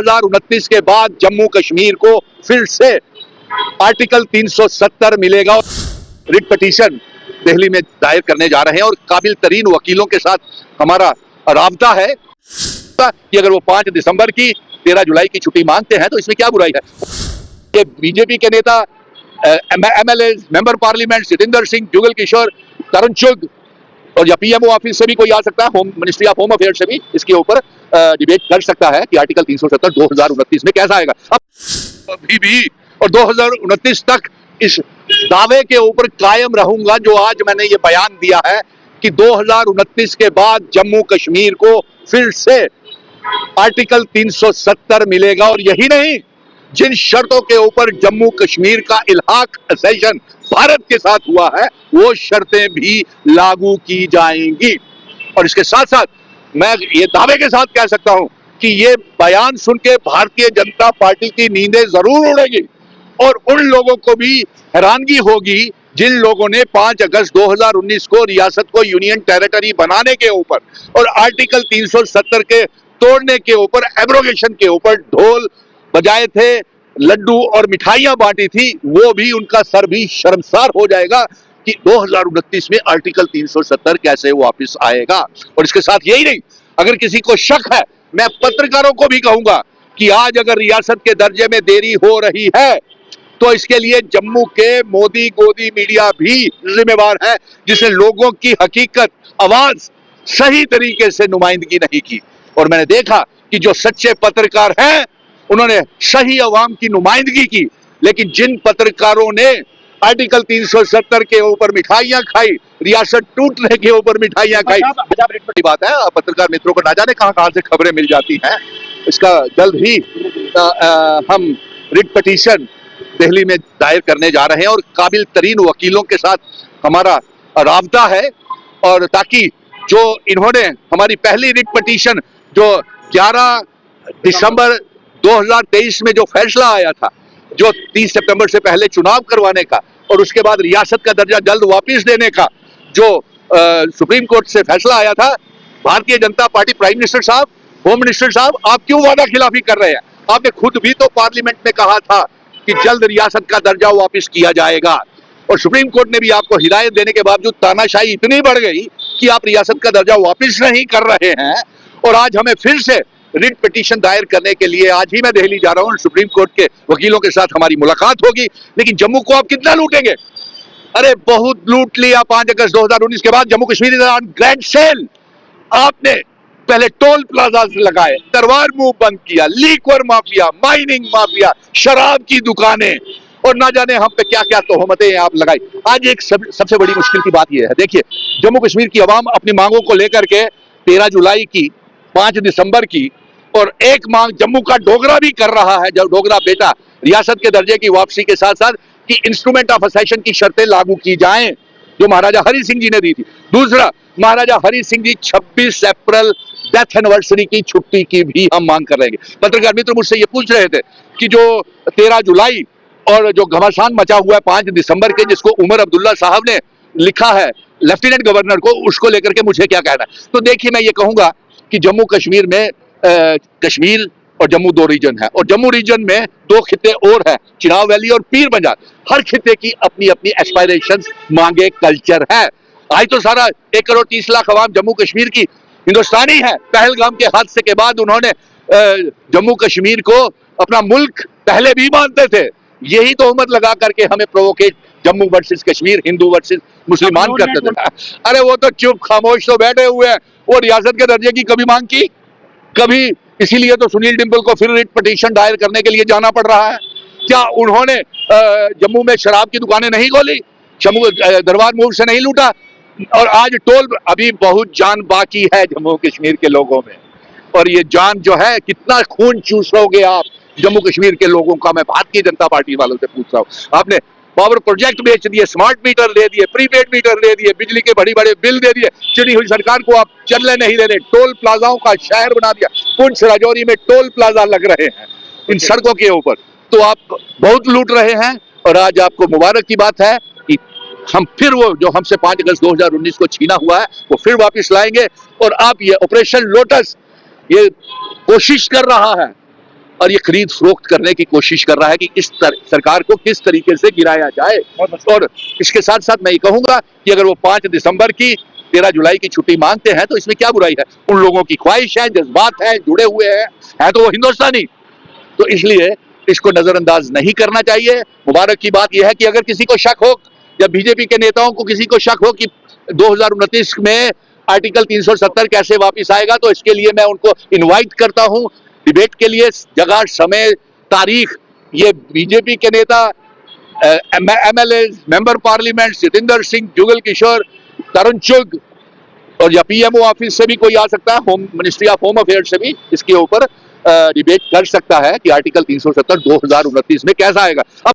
2029 के बाद जम्मू कश्मीर को फिर से आर्टिकल 370 मिलेगा। रिट पिटीशन दिल्ली में दायर करने जा रहे हैं और काबिल तरीन वकीलों के साथ हमारा राब्ता है कि अगर वो 5 दिसंबर की 13 जुलाई की छुट्टी मांगते हैं तो इसमें क्या बुराई है। ये बीजेपी के नेता MLA, member parliament Sitender Singh, Jugal Kishore, Tarun Chugh और या पीएमओ ऑफिस से भी कोई आ सकता है, मिनिस्ट्री ऑफ होम अफेयर से भी इसके ऊपर डिबेट कर सकता है कि आर्टिकल 370 2029 में कैसा आएगा। अब अभी भी और 2029 तक इस दावे के ऊपर कायम रहूंगा जो आज मैंने ये बयान दिया है कि 2029 के बाद जम्मू कश्मीर को फिर से आर्टिकल 370 मिलेगा। और यही नहीं, जिन शर्तों के ऊपर जम्मू कश्मीर का इल्हाक सेशन भारत के साथ हुआ है वो शर्तें भी लागू की जाएंगी। और इसके साथ साथ मैं ये दावे के साथ कह सकता हूं कि ये बयान सुन के भारतीय जनता पार्टी की नींदें जरूर उड़ेगी और उन लोगों को भी हैरानगी होगी जिन लोगों ने 5 अगस्त 2019 को रियासत को यूनियन टेरिटरी बनाने के ऊपर और आर्टिकल 370 के तोड़ने के ऊपर, एब्रोगेशन के ऊपर ढोल बजाए थे, लड्डू और मिठाइयां बांटी थी, वो भी उनका सर भी शर्मसार हो जाएगा कि 2029 में आर्टिकल 370 कैसे वापस आएगा। और इसके साथ यही नहीं, अगर किसी को शक है, मैं पत्रकारों को भी कहूंगा कि आज अगर रियासत के दर्जे में देरी हो रही है तो इसके लिए जम्मू के मोदी गोदी मीडिया भी जिम्मेवार है जिसने लोगों की हकीकत, आवाज सही तरीके से नुमाइंदगी नहीं की। और मैंने देखा कि जो सच्चे पत्रकार हैं उन्होंने सही अवाम की नुमाइंदगी की, लेकिन जिन पत्रकारों ने आर्टिकल 370 के ऊपर मिठाइयां खाई, रियासत टूटने के ऊपर मिठाइयां खाई, बड़ी बात है। पत्रकार मित्रों को ना जाने कहां से खबरें मिल जाती हैं। इसका जल्द ही हम रिट पिटीशन दिल्ली में दायर करने जा रहे हैं और काबिल तरीन वकीलों के साथ हमारा राब्ता है, और ताकि जो इन्होंने हमारी पहली रिट पिटीशन जो 11 दिसंबर 2023 में जो फैसला आया था, जो 30 सितंबर से पहले चुनाव करवाने का और उसके बाद रियासत का दर्जा जल्द वापस देने का जो सुप्रीम कोर्ट से फैसला आया था, Bharatiya Janata party, prime minister साहब, होम मिनिस्टर साहब, आप क्यों वादा खिलाफी कर रहे हैं? आपने खुद भी तो पार्लियामेंट में कहा था कि जल्द रियासत का दर्जा वापस किया जाएगा, और सुप्रीम कोर्ट ने भी आपको हिदायत देने के बावजूद तानाशाही इतनी बढ़ गई कि आप रियासत का दर्जा वापस नहीं कर रहे हैं। और आज हमें फिर से रिट पिटीशन दायर करने के लिए आज ही मैं दिल्ली जा रहा हूं। सुप्रीम कोर्ट के वकीलों के साथ हमारी मुलाकात होगी। लेकिन जम्मू को आप कितना लूटेंगे? अरे बहुत लूट लिया 5 अगस्त 2019 के बाद। जम्मू कश्मीर ग्रैंड सेल आपने पहले टोल प्लाजा लगाए, तरवार मुंह बंद किया, लीकर माफिया, माइनिंग माफिया, शराब की दुकानें और ना जाने हम पे क्या क्या तोहमतें आप लगाई। आज एक सबसे बड़ी मुश्किल की बात यह है, देखिए जम्मू कश्मीर की आवाम अपनी मांगों को लेकर के 13 जुलाई की, 5 दिसंबर की और एक मांग जम्मू का डोगरा भी कर रहा है, जब डोगरा बेटा रियासत के दर्जे की वापसी के साथ साथ कि इंस्ट्रूमेंट ऑफ असेशन की शर्तें लागू की जाएं जो महाराजा हरि सिंह जी ने दी थी। दूसरा, महाराजा हरि सिंह जी 26 अप्रैल डेथ एनिवर्सरी की छुट्टी की भी हम मांग कर रहे हैं। पत्रकार मित्र मुझसे ये पूछ रहे थे कि जो 13 जुलाई और जो घमासान मचा हुआ है 5 दिसंबर के, जिसको उमर अब्दुल्ला साहब ने लिखा है लेफ्टिनेंट गवर्नर को, उसको लेकर के मुझे क्या कहना है। तो देखिए, मैं ये कहूंगा कि जम्मू कश्मीर में कश्मीर और जम्मू 2 रीजन है, और जम्मू रीजन में 2 खिते और है, चिनाब वैली और पीर पंजाब। हर खिते की अपनी अपनी एस्पायरेशंस, मांगे, कल्चर है। आज तो सारा 1 करोड़ 30 लाख अवाम जम्मू कश्मीर की हिंदुस्तानी है। पहलगाम के हादसे के बाद उन्होंने जम्मू कश्मीर को अपना मुल्क पहले भी मानते थे। यही तोहमत लगा करके हमें प्रोवोकेट जम्मू वर्सेस कश्मीर, हिंदू वर्सेस मुसलमान करते थे। अरे वो तो चुप खामोश तो बैठे हुए हैं। वो रियासत के दर्जे की कभी मांग की, कभी। इसीलिए तो सुनील डिंपल को फिर रिट पिटीशन दायर करने के लिए जाना पड़ रहा है। क्या उन्होंने जम्मू में शराब की दुकानें नहीं खोली, जम्मू दरबार मूव से नहीं लूटा? और आज टोल, अभी बहुत जान बाकी है जम्मू कश्मीर के लोगों में, और ये जान जो है, कितना खून चूसोगे आप जम्मू कश्मीर के लोगों का? मैं भारतीय जनता पार्टी वालों से पूछ रहा हूं। आपने पावर प्रोजेक्ट बेच दिए, स्मार्ट मीटर दे दिए, प्रीपेड मीटर दे दिए, बिजली के बड़े बड़े बिल दे दिए, चुनी हुई सरकार को आप चलने नहीं दे रहे, टोल प्लाजाओं का शहर बना दिया। पुंछ राजौरी में टोल प्लाजा लग रहे हैं इन सड़कों के ऊपर, तो आप बहुत लूट रहे हैं। और आज आपको मुबारक की बात है कि हम फिर वो जो हमसे 5 अगस्त 2019 को छीना हुआ है वो फिर वापस लाएंगे। और आप ये ऑपरेशन लोटस ये कोशिश कर रहा है और ये खरीद फरोख्त करने की कोशिश कर रहा है कि इस सरकार को किस तरीके से गिराया जाए। और इसके साथ साथ मैं ये कहूंगा कि अगर वो 5 दिसंबर की 13 जुलाई की छुट्टी मांगते हैं तो इसमें क्या बुराई है? उन लोगों की ख्वाहिश है, जज्बात है, जुड़े हुए हैं तो वो हिंदुस्तानी। तो इसलिए इसको नजरअंदाज नहीं करना चाहिए। मुबारक की बात यह है कि अगर किसी को शक हो या बीजेपी के नेताओं को किसी को शक हो कि 2029 में आर्टिकल 370 कैसे वापस आएगा, तो इसके लिए मैं उनको इनवाइट करता हूं डिबेट के लिए। जगह, समय, तारीख ये बीजेपी के नेता, MLA, member parliament Jitendra Singh, Jugal Kishore, Tarun Chugh और या पीएमओ ऑफिस से भी कोई आ सकता है, home ministry of home affairs से भी इसके ऊपर डिबेट कर सकता है कि आर्टिकल 370 2029 में कैसा आएगा। अब